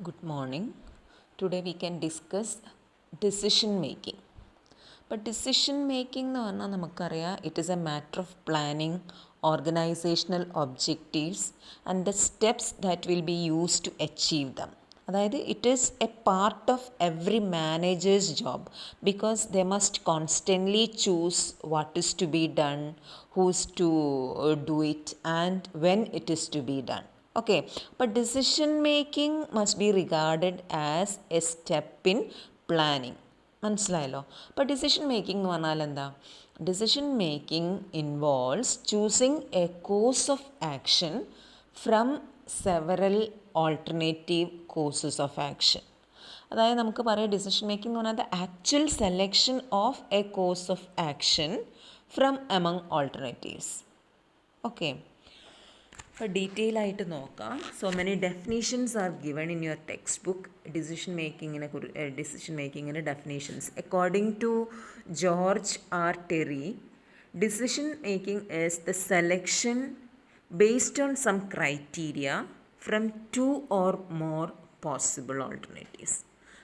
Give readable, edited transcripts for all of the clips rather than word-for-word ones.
Good morning. Today we can discuss decision making. But decision making എന്ന് പറഞ്ഞാൽ നമുക്കറിയാം it is a matter of planning, organizational objectives and the steps that will be used to achieve them. അതായത് it is a part of every manager's job because they must constantly choose what is to be done, who's to do it and when it is to be done. Okay, but decision making must be regarded as a step in planning. മനസ്സിലായല്ലോ? അപ്പോൾ decision making എന്ന് പറഞ്ഞാൽ എന്താ? Decision making involves choosing a course of action from several alternative courses of action. അതായത് നമുക്ക് പറയാം decision making എന്ന് പറഞ്ഞാൽ the actual selection of a course of action from among alternatives. Okay, അപ്പോൾ ഡീറ്റെയിൽ ആയിട്ട് നോക്കാം. So many definitions are given in your textbook. Decision മേക്കിങ്ങിൻ്റെ definitions according to George R Terry, decision making is the selection based on some criteria from two or more possible alternatives.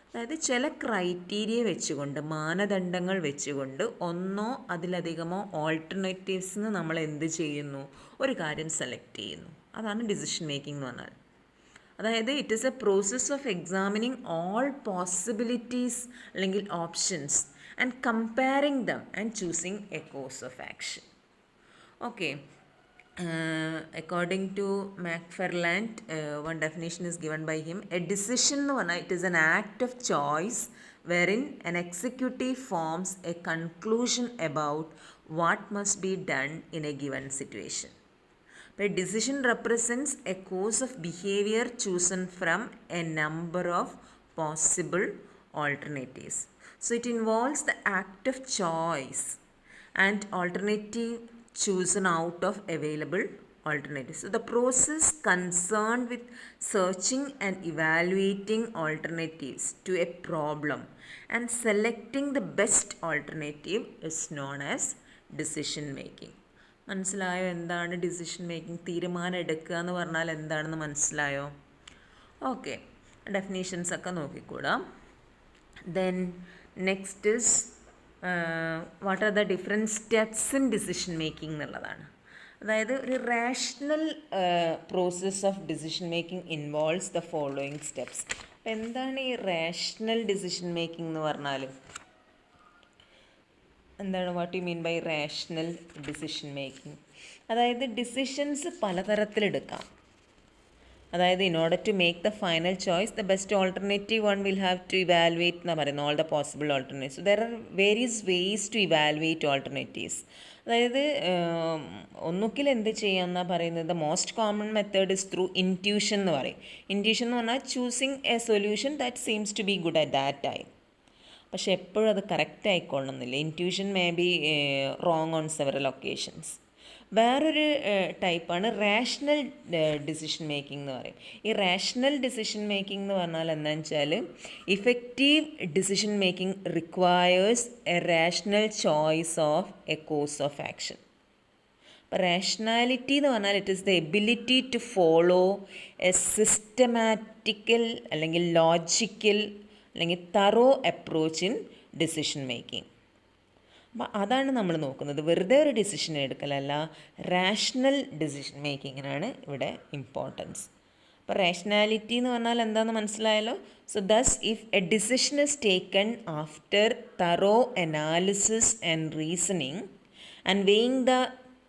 അതായത് ചില criteria വെച്ചുകൊണ്ട്, മാനദണ്ഡങ്ങൾ വെച്ചുകൊണ്ട് ഒന്നോ അതിലധികമോ ഓൾട്ടർനേറ്റീവ്സിന് നമ്മൾ എന്ത് ചെയ്യുന്നു? ഒരു കാര്യം സെലക്ട് ചെയ്യുന്നു. അതാണ് ഡിസിഷൻ മേക്കിംഗ് എന്ന് പറഞ്ഞാൽ. അതായത് it is a process of examining all possibilities അല്ലെങ്കിൽ options and comparing them and choosing a course of action. Okay, according to McFarland, one definition is given by him. A decision എന്ന് പറഞ്ഞാൽ it is an act of choice wherein an executive forms a conclusion about what must be done in a given situation. A decision represents a course of behavior chosen from a number of possible alternatives. So it involves the act of choice and alternative chosen out of available alternatives. So the process concerned with searching and evaluating alternatives to a problem and selecting the best alternative is known as decision making. മനസ്സിലായോ എന്താണ് decision making? തീരുമാനം എടുക്കുക എന്ന് പറഞ്ഞാൽ എന്താണെന്ന് മനസ്സിലായോ? Okay, definitions ഒക്കെ നോക്കിക്കൂടാം. Then next is what are the different steps in decision making എന്നുള്ളതാണ്. അതായത് ഒരു rational process of decision making involves the following steps. അപ്പോൾ എന്താണ് ഈ റാഷണൽ ഡിസിഷൻ മേക്കിംഗ് എന്ന് പറഞ്ഞാൽ? എന്താണ് what you mean by rational decision making? അതായത് ഡിസിഷൻസ് പലതരത്തിലെടുക്കാം. അതായത് in order to make the final choice the best alternative one will have to evaluate എന്നാണ് പറയുന്നത്, all the possible alternatives. There are various ways to evaluate alternatives. അതായത് ഒന്നുകിൽ എന്ത് ചെയ്യാമെന്നാണ് പറയുന്നത്, the most common method is through intuition എന്ന് പറയും. Intuition എന്ന് പറഞ്ഞാൽ choosing a solution that seems to be good at that time. പക്ഷേ എപ്പോഴും അത് കറക്റ്റ് ആയിക്കൊള്ളണമെന്നില്ല. Intuition may be wrong on several occasions. വേറൊരു ടൈപ്പാണ് റാഷണൽ ഡിസിഷൻ മേക്കിംഗ് എന്ന് പറയും. ഈ റാഷണൽ ഡിസിഷൻ മേക്കിംഗ് എന്ന് പറഞ്ഞാൽ എന്താണെന്ന് വെച്ചാൽ effective decision making requires a rational choice of a course of action. അപ്പോൾ റാഷണാലിറ്റി എന്ന് പറഞ്ഞാൽ it is the ability to follow a systematical അല്ലെങ്കിൽ ലോജിക്കൽ അല്ലെങ്കിൽ thorough approach in decision making. അപ്പോൾ അതാണ് നമ്മൾ നോക്കുന്നത്. വെറുതെ ഒരു ഡിസിഷൻ എടുക്കലല്ല, റാഷണൽ ഡിസിഷൻ മേക്കിങ്ങിനാണ് ഇവിടെ ഇമ്പോർട്ടൻസ്. അപ്പോൾ റാഷണാലിറ്റി എന്ന് പറഞ്ഞാൽ എന്താണെന്ന് മനസ്സിലായല്ലോ. So thus if a decision is taken after thorough analysis and reasoning and weighing the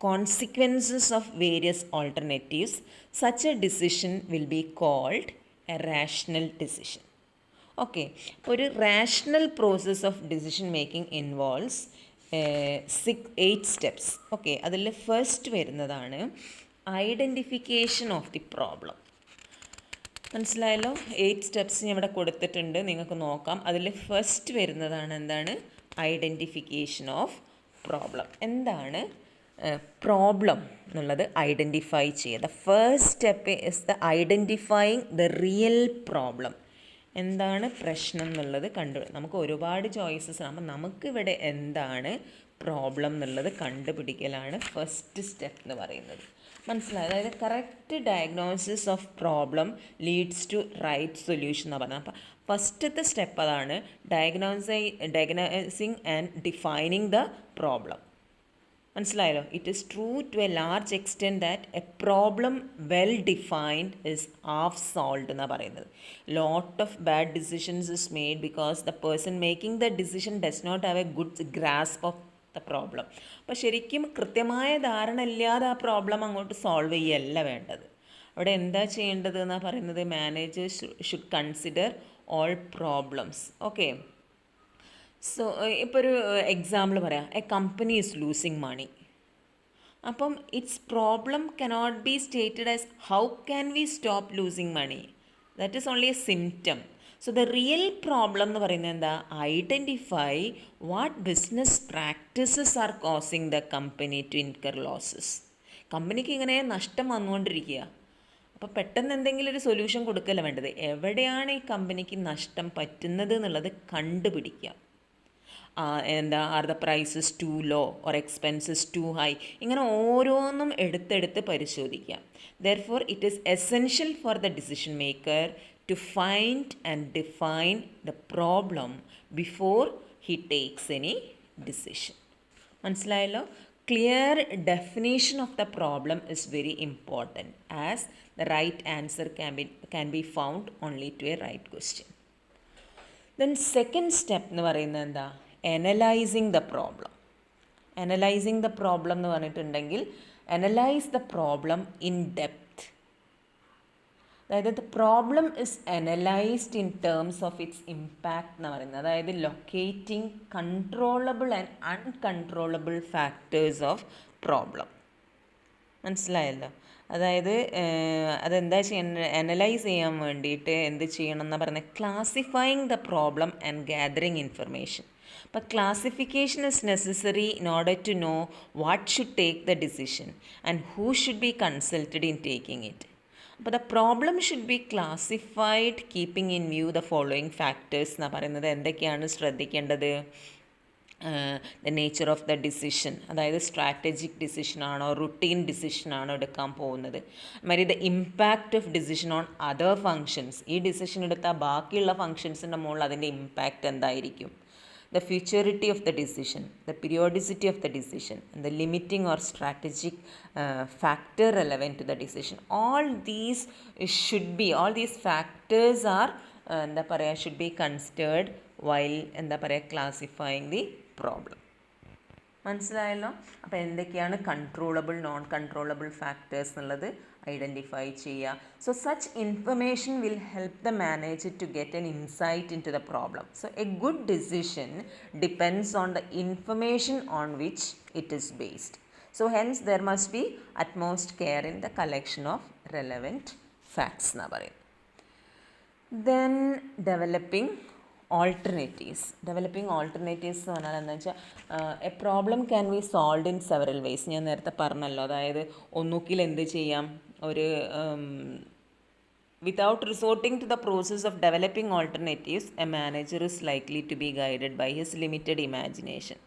consequences of various alternatives, such a decision will be called a rational decision. Okay, അപ്പോൾ ഒരു rational process of decision making involves 8 steps. Okay, അതിൽ first വരുന്നതാണ് identification of the problem. മനസ്സിലായല്ലോ? 8 steps ഞാൻ ഇവിടെ കൊടുത്തിട്ടുണ്ട്, നിങ്ങൾക്ക് നോക്കാം. അതിൽ ഫസ്റ്റ് വരുന്നതാണ് എന്താണ്? Identification of problem. എന്താണ് പ്രോബ്ലം എന്നുള്ളത് ഐഡൻറ്റിഫൈ ചെയ്യുക. The first step is the identifying the real problem. എന്താണ് പ്രശ്നം എന്നുള്ളത് നമുക്ക് ഒരുപാട് ചോയ്സസ് ആകുമ്പോൾ നമുക്കിവിടെ എന്താണ് പ്രോബ്ലം എന്നുള്ളത് കണ്ടുപിടിക്കലാണ് ഫസ്റ്റ് സ്റ്റെപ്പ് എന്ന് പറയുന്നത്. മനസ്സിലായി. അതായത് correct diagnosis of problem leads to right solution എന്ന് പറഞ്ഞത്. അപ്പം ഫസ്റ്റത്തെ സ്റ്റെപ്പ് അതാണ്, diagnosing and defining the problem. മനസ്സിലായല്ലോ. It is true to a large extent that a problem well defined is half solved എന്നാണ് പറയുന്നത്. Lot of bad decisions is made because the person making the decision does not have a good grasp of the problem. അപ്പോൾ ശരിക്കും കൃത്യമായ ധാരണ ഇല്ലാതെ ആ problem അങ്ങോട്ട് solve ചെയ്യല്ല വേണ്ടത്. അവിടെ എന്താ ചെയ്യേണ്ടത് എന്നാണ് പറയുന്നത്, managers should consider all problems. Okay, so ഇപ്പോൾ ഒരു എക്സാമ്പിൾ പറയാം. A company is losing money. അപ്പം its problem cannot be stated as how can we stop losing money, that is only a symptom. So the real problem എന്ന് പറയുന്നത് എന്താ, identify what business practices are causing the company to incur losses. കമ്പനിക്ക് ഇങ്ങനെ നഷ്ടം വന്നുകൊണ്ടിരിക്കുക. അപ്പോൾ പെട്ടെന്ന് എന്തെങ്കിലും ഒരു സൊല്യൂഷൻ കൊടുക്കല്ല വേണ്ടത്, എവിടെയാണ് ഈ കമ്പനിക്ക് നഷ്ടം പറ്റുന്നത് എന്നുള്ളത് കണ്ടുപിടിക്കുക. Are the prices too low or expenses too high, ഇങ്ങനെ ഓരോന്നും എടുത്തെടുത്ത് പരിശോധിക്കാം. Therefore it is essential for the decision maker to find and define the problem before he takes any decision. മനസ്സിലായല്ലോ. Clear definition of the problem is very important, as the right answer can be found only to a right question. Then second step എന്ന് പറയുന്നത് എന്താ, analysing the problem. Analysing the problem എന്ന് പറഞ്ഞിട്ടുണ്ടെങ്കിൽ analyse the problem in depth. അതായത് the problem is analysed in terms of its impact എന്ന് പറയുന്നത്. അതായത് locating controllable and uncontrollable factors of problem. മനസ്സിലായല്ലോ. അതായത് അതെന്താ ചെയ്യേണ്ടത്, അനലൈസ് ചെയ്യാൻ വേണ്ടിയിട്ട് എന്ത് ചെയ്യണം എന്ന് പറയുന്നത്, classifying the problem and gathering information. അപ്പോൾ classification is necessary in order to know what should take the decision and who should be consulted in taking it. അപ്പോൾ the problem should be classified keeping in view the following factors എന്നാണ് പറയുന്നത്. എന്തൊക്കെയാണ് ശ്രദ്ധിക്കേണ്ടത്, the nature of the decision, അതായത് strategic ഡിസിഷനാണോ routine ഡിസിഷനാണോ എടുക്കാൻ പോകുന്നത്, മാതിരി the impact of decision on other functions, ഈ ഡിസിഷൻ എടുത്താൽ ബാക്കിയുള്ള ഫങ്ഷൻസിൻ്റെ മുകളിൽ അതിൻ്റെ ഇമ്പാക്റ്റ് എന്തായിരിക്കും, the ഫ്യൂച്ചറിറ്റി of the decision, the periodicity of the decision, the limiting or strategic factor relevant to the decision. All these factors are എന്താ പറയുക, should be considered while എന്താ പറയുക ക്ലാസിഫൈങ് ദി പ്രോബ്ലം. മനസ്സിലായല്ലോ. അപ്പോൾ എന്തൊക്കെയാണ് കൺട്രോളബിൾ നോൺ കൺട്രോളബിൾ ഫാക്ടേഴ്സ് എന്നുള്ളത് identify ചെയ്യുക. So such information will help the manager to get an insight into the problem. So a good decision depends on the information on which it is based. So hence there must be utmost care in the collection of relevant facts എന്നാ പറയും. Then developing alternatives. Developing alternatives എന്ന് പറഞ്ഞാൽ എന്താ വെച്ചാൽ, a problem can be solved in several ways. ഞാൻ നേരത്തെ പറഞ്ഞല്ലോ, അതായത് ഒന്നുകിൽ എന്ത് ചെയ്യാം, ഒരു without resorting to the process of developing alternatives, a manager is likely to be guided by his limited imagination.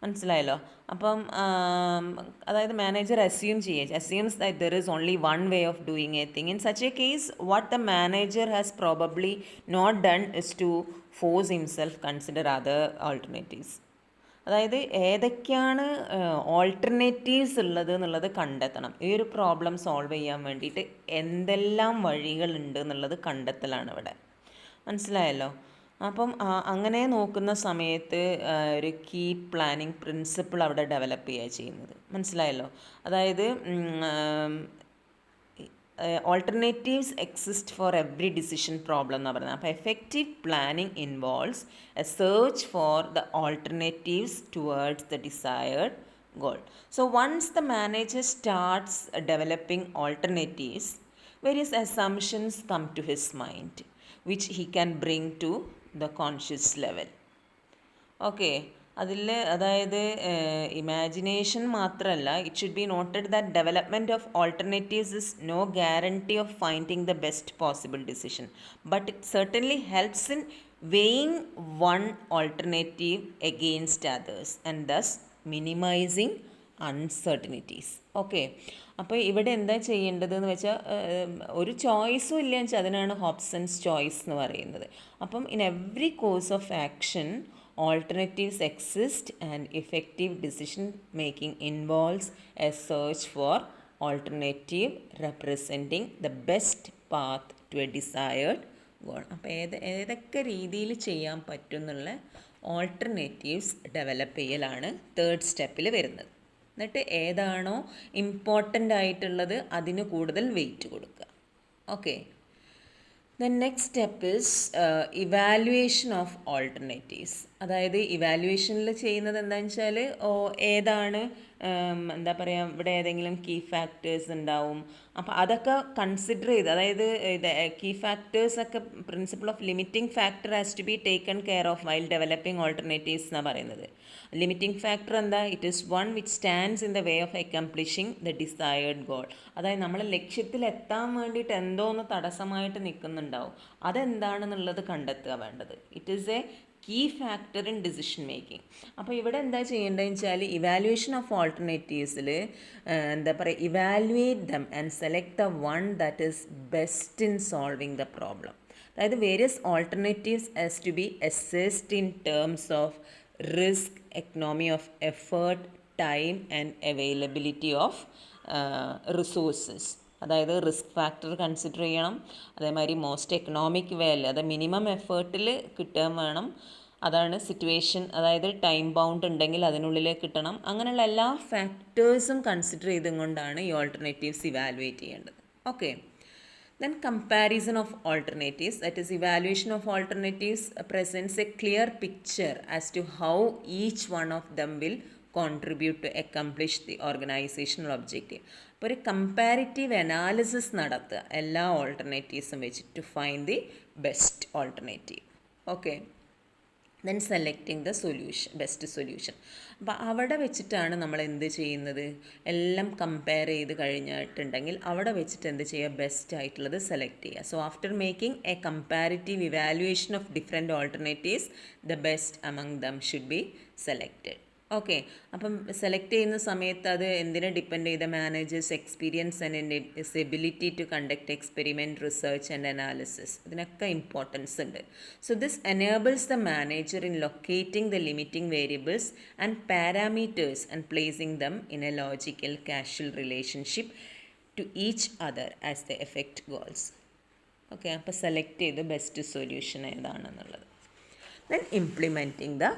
മനസ്സിലായല്ലോ. അപ്പം അതായത് manager assumes that there is only one way of doing a thing. In such a case, what the manager has probably not done is to force himself consider other alternatives. അതായത് ഏതൊക്കെയാണ് alternatives ഉള്ളത് എന്നുള്ളത് കണ്ടെത്തണം. ഈ ഒരു problem solve ചെയ്യാൻ വേണ്ടിയിട്ട് എന്തെല്ലാം വഴികളുണ്ട് എന്നുള്ളത് കണ്ടെത്തലാണ് ഇവിടെ. മനസ്സിലായല്ലോ. അപ്പം അങ്ങനെ നോക്കുന്ന സമയത്ത് ഒരു കീ പ്ലാനിങ് പ്രിൻസിപ്പിൾ അവിടെ ഡെവലപ്പ് ചെയ്യുക ചെയ്യുന്നത്. മനസ്സിലായല്ലോ. അതായത് alternatives exist for every decision problem എന്ന് പറയുന്നത്. അപ്പോൾ effective planning involves a search for the alternatives towards the desired goal. So once the manager starts developing alternatives, various assumptions come to his mind which he can bring to the conscious level. Okay, അതിൽ അതായത് imagination മാത്രമല്ല, it should be noted that development of alternatives is no guarantee of finding the best possible decision, but it certainly helps in weighing one alternative against others and thus minimising uncertainties. Okay, അപ്പോൾ ഇവിടെ എന്താ ചെയ്യേണ്ടതെന്ന് വെച്ചാൽ ഒരു ചോയ്സും ഇല്ല എന്ന് വെച്ചാൽ അതിനാണ് ഹോബ്സൺസ് ചോയ്സ് എന്ന് പറയുന്നത്. അപ്പം in every course of action alternatives exist and effective decision making involves a search for alternative representing the best path to a desired goal. അപ്പോൾ ഏതൊക്കെ രീതിയിൽ ചെയ്യാൻ പറ്റും എന്നുള്ള ഓൾട്ടർനേറ്റീവ്സ് ഡെവലപ്പ് ചെയ്യലാണ് തേർഡ് സ്റ്റെപ്പിൽ വരുന്നത്. എന്നിട്ട് ഏതാണോ ഇമ്പോർട്ടൻ്റ് ആയിട്ടുള്ളത് അതിന് കൂടുതൽ വെയിറ്റ് കൊടുക്കുക. Okay, the next step is evaluation of alternatives. അതായത് ഇവാലുവേഷനിൽ ചെയ്യുന്നത് എന്താണെന്ന് വെച്ചാൽ ഏതാണ് എന്താ പറയുക, ഇവിടെ ഏതെങ്കിലും കീ ഫാക്ടേഴ്സ് ഉണ്ടാവും. അപ്പോൾ അതൊക്കെ കൺസിഡർ ചെയ്ത്, അതായത് ഇത് കീ ഫാക്ടേഴ്സൊക്കെ principle of limiting factor has to be taken care of while developing alternatives എന്നാണ് പറയുന്നത്. ലിമിറ്റിംഗ് ഫാക്ടർ എന്താ? It is one which stands in the way of accomplishing the desired goal. അതായത് നമ്മൾ ലക്ഷ്യത്തിൽ എത്താൻ വേണ്ടിയിട്ട് എന്തോന്ന് തടസ്സമായിട്ട് നിൽക്കുന്നുണ്ടാവും, അതെന്താണെന്നുള്ളത് കണ്ടെത്തുക വേണ്ടത്. It is a key factor in decision making. അപ്പോൾ ഇവിടെ എന്താ ചെയ്യേണ്ടതെന്ന് വെച്ചാൽ ഇവാലുവേഷൻ ഓഫ് ഓൾട്ടർനേറ്റീവ്സിൽ എന്താ പറയുക, evaluate them and select the one that is best in solving the problem. അതായത് various alternatives has to be assessed in terms of risk, economy of effort, time and availability of resources. അതായത് risk factor consider ചെയ്യണം, അതേമാതിരി most economic value, അത് minimum എഫേർട്ടിൽ കിട്ടാൻ വേണം, അതാണ് situation, അതായത് ടൈം ബൗണ്ട് ഉണ്ടെങ്കിൽ അതിനുള്ളിലേക്ക് കിട്ടണം. അങ്ങനെയുള്ള എല്ലാ ഫാക്ടേഴ്സും കൺസിഡർ ചെയ്തുകൊണ്ടാണ് ഈ ഓൾട്ടർനേറ്റീവ്സ് ഇവാലുവേറ്റ് ചെയ്യേണ്ടത്. Okay, then comparison of alternatives, that is evaluation of alternatives presents a clear picture as to how each one of them will contribute to accomplish the organizational objective. അപ്പോൾ ഒരു comparative analysis നടത്തുക എല്ലാ ഓൾട്ടർനേറ്റീവ്സും വെച്ച് to find the best alternative. Okay, then selecting the solution, best solution. അപ്പോൾ അവിടെ വെച്ചിട്ടാണ് നമ്മൾ എന്ത് ചെയ്യുന്നത്, എല്ലാം കമ്പയർ ചെയ്ത് കഴിഞ്ഞിട്ടുണ്ടെങ്കിൽ അവിടെ വെച്ചിട്ട് എന്ത് ചെയ്യുക, ബെസ്റ്റ് ആയിട്ടുള്ളത് സെലക്ട് ചെയ്യുക. So after making a comparative evaluation of different alternatives the best among them should be selected. Okay, അപ്പം സെലക്ട് ചെയ്യുന്ന സമയത്ത് അത് എന്തിനെ ഡിപ്പെൻഡ് ചെയ്ത, managers experience and his ability to conduct experiment, research and analysis, ഇതിനൊക്കെ importance ഉണ്ട്. So this enables the manager in locating the limiting variables and parameters and placing them in a logical casual relationship to each other as the effect goals. Okay, അപ്പോൾ select ചെയ്ത് best solution ഏതാണെന്നുള്ളത്. Then implementing the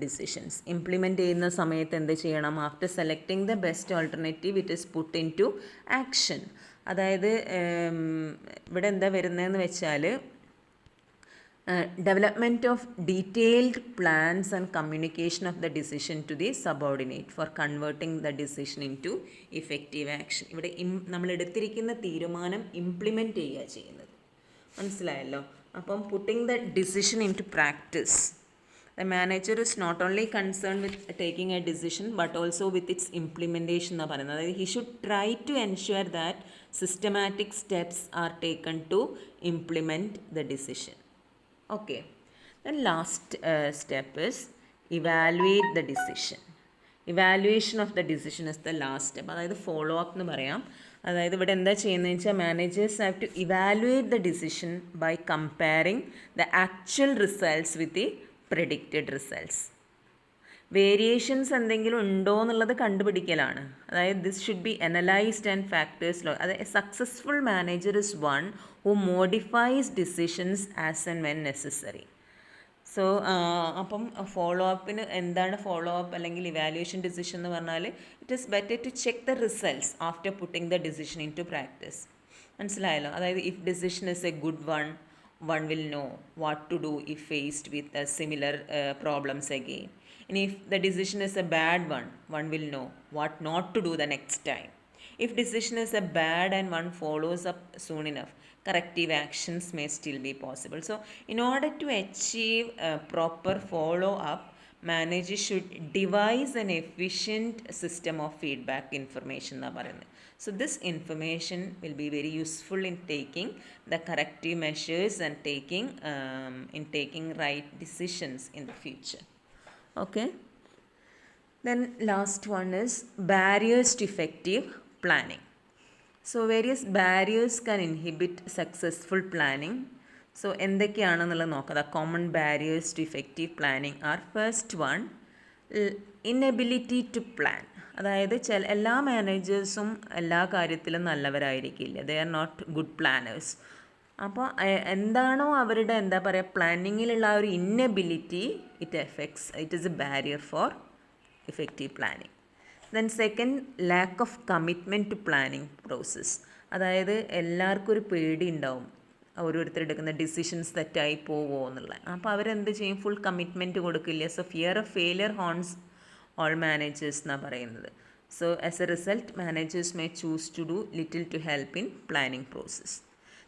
decisions. Implement ചെയ്യുന്ന സമയത്ത് എന്ത് ചെയ്യണം, after selecting the best alternative it is put into action. അതായത് ഇവിടെ എന്താ വരുന്നതെന്ന് വെച്ചാൽ development of detailed plans and communication of the decision to the subordinate for converting the decision into effective action. ഇവിടെ നമ്മൾ എടുത്തിരിക്കുന്ന തീരുമാനം implement ചെയ്യുക ചെയ്യുന്നത്, മനസ്സിലായല്ലോ. അപ്പം putting the decision into practice. The manager is not only concerned with taking a decision but also with its implementation എന്ന് പറയുന്നത്. അതായത് he should try to ensure that systematic steps are taken to implement the decision. Okay, then last step is evaluate the decision. Evaluation of the decision is the last step. അതായത് follow up എന്ന് പറയാം. അതായത് ഇവിടെ എന്താ ചെയ്യുന്നതെന്ന് വെച്ചാൽ managers have to evaluate the decision by comparing the actual results with the predicted results. Variations എന്തെങ്കിലും ഉണ്ടോ എന്നുള്ളത് കണ്ടുപിടിക്കലാണ്. അതായത് this should be analysed and factors low. അതായത് a successful manager is one who modifies decisions as and when necessary. So അപ്പം follow അപ്പിന് എന്താണ് follow up അല്ലെങ്കിൽ ഇവാലുവേഷൻ ഡിസിഷൻ എന്ന് പറഞ്ഞാൽ it is better to check the results after putting the decision into practice. മനസ്സിലായല്ലോ. അതായത് if decision is a good one will know what to do if faced with similar problems again. And if the decision is a bad one will know what not to do the next time. If decision is a bad and one follows up soon enough, corrective actions may still be possible. So in order to achieve a proper follow up, managers should devise an efficient system of feedback information എന്നാണ് പറയുന്നത്. So this information will be very useful in taking the corrective measures and taking right decisions in the future. Okay. Then last one is barriers to effective planning. So various barriers can inhibit successful planning. So എന്തൊക്കെയാണെന്നുള്ളത് നോക്കാം. The common barriers to effective planning are first one inability to plan. അതായത് എല്ലാ മാനേജേഴ്സും എല്ലാ കാര്യത്തിലും നല്ലവരായിരിക്കില്ല. They are not good planners. അപ്പോൾ എന്താണോ അവരുടെ എന്താ പറയുക പ്ലാനിങ്ങിലുള്ള ആ ഒരു inability it is a barrier for effective planning. Then second, lack of commitment to planning process. അതായത് എല്ലാവർക്കും ഒരു പേടി ഉണ്ടാവും ഓരോരുത്തർ എടുക്കുന്ന ഡിസിഷൻസ് തെറ്റായി പോവുമോ എന്നുള്ളത്. അപ്പോൾ അവരെന്ത് ചെയ്യും? ഫുൾ കമ്മിറ്റ്മെൻറ്റ് കൊടുക്കില്ല. So fear of failure haunts all managers എന്നാണ് പറയുന്നത്. So as a result managers may choose to do little to help in planning process.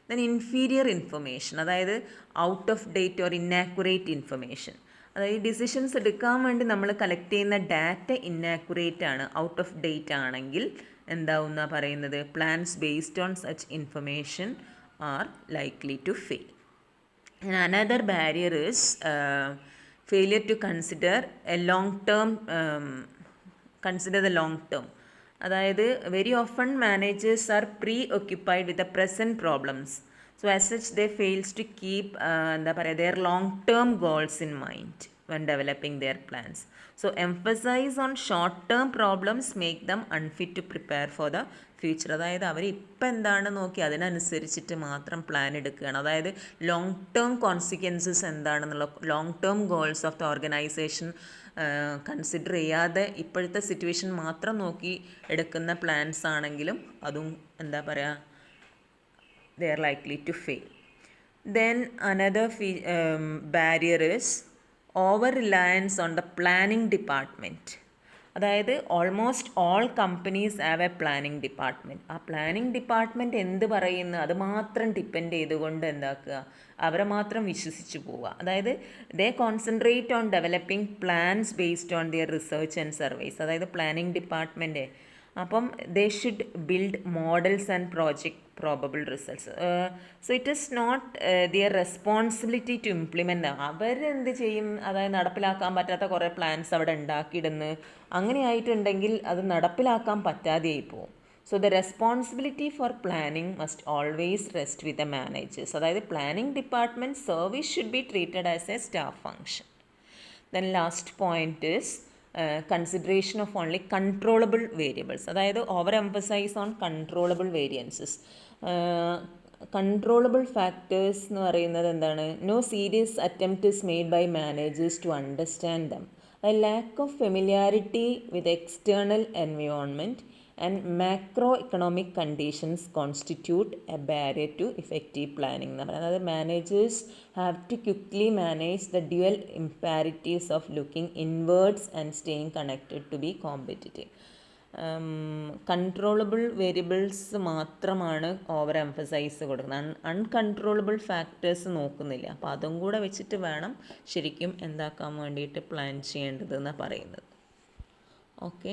Then inferior information, അതായത് out of date or inaccurate information. അതായത് decisions എടുക്കാൻ വേണ്ടി നമ്മൾ collect ചെയ്യുന്ന data ഇന്നാക്യുറേറ്റ് ആണ്, out of date ആണെങ്കിൽ എന്താവും എന്നാണ് പറയുന്നത്? Plans based on such information are likely to fail. And another barrier is failure to consider a long term, consider the long term. അതായത് very often managers are preoccupied with the present problems. So as such they fails to keep എന്താ പറയുക their long term goals in mind when developing their plans. So emphasize on short term problems make them unfit to prepare for the future. അതായത് അവർ ഇപ്പം എന്താണ് നോക്കി അതിനനുസരിച്ചിട്ട് മാത്രം plan എടുക്കുകയാണ്. അതായത് ലോങ് ടേം കോൺസിക്വൻസസ് എന്താണെന്നുള്ള long term goals of the organisation consider ചെയ്യാതെ ഇപ്പോഴത്തെ സിറ്റുവേഷൻ മാത്രം നോക്കി എടുക്കുന്ന പ്ലാൻസ് ആണെങ്കിലും അതും എന്താ പറയുക they are likely to fail. Then another barrier is over reliance on the planning department. അതായത് almost all companies have A planning department. ആ പ്ലാനിങ് ഡിപ്പാർട്ട്മെൻറ്റ് എന്ത് പറയുന്നു അത് മാത്രം ഡിപ്പെൻഡ് ചെയ്തുകൊണ്ട് എന്താക്കുക അവരെ മാത്രം വിശ്വസിച്ച് പോവുക. അതായത് they concentrate on developing plans based on their research and surveys. അതായത് പ്ലാനിങ് ഡിപ്പാർട്ട്മെൻറ്റ് അപ്പം they should build models and project probable results. So it is not their responsibility to implement. അവരെന്ത് ചെയ്യും? അതായത് നടപ്പിലാക്കാൻ പറ്റാത്ത കുറേ പ്ലാൻസ് അവിടെ ഉണ്ടാക്കിയിടുന്നു. അങ്ങനെ ആയിട്ടുണ്ടെങ്കിൽ അത് നടപ്പിലാക്കാൻ പറ്റാതെയായി പോകും. So the responsibility for planning must always rest with the managers. അതായത് planning department service should be treated as a staff function. Then last point is consideration of only controllable variables. അതായത് over emphasise on controllable variances. Controllable factors എന്ന് പറയുന്നത് എന്താണ്? No serious attempt is made by managers to understand them. A lack of familiarity with external environment and macroeconomic conditions constitute a barrier to effective planning. അതായത് managers have to quickly manage the dual imperatives of looking inwards and staying connected to be competitive. Controllable variables മാത്രമാണ് over emphasise കൊടുക്കുന്നത്. Uncontrollable factors നോക്കുന്നില്ല. അപ്പോൾ അതും കൂടെ വെച്ചിട്ട് വേണം ശരിക്കും എന്താക്കാൻ വേണ്ടിയിട്ട് പ്ലാൻ ചെയ്യേണ്ടതെന്ന് പറയുന്നത്. ഓക്കെ.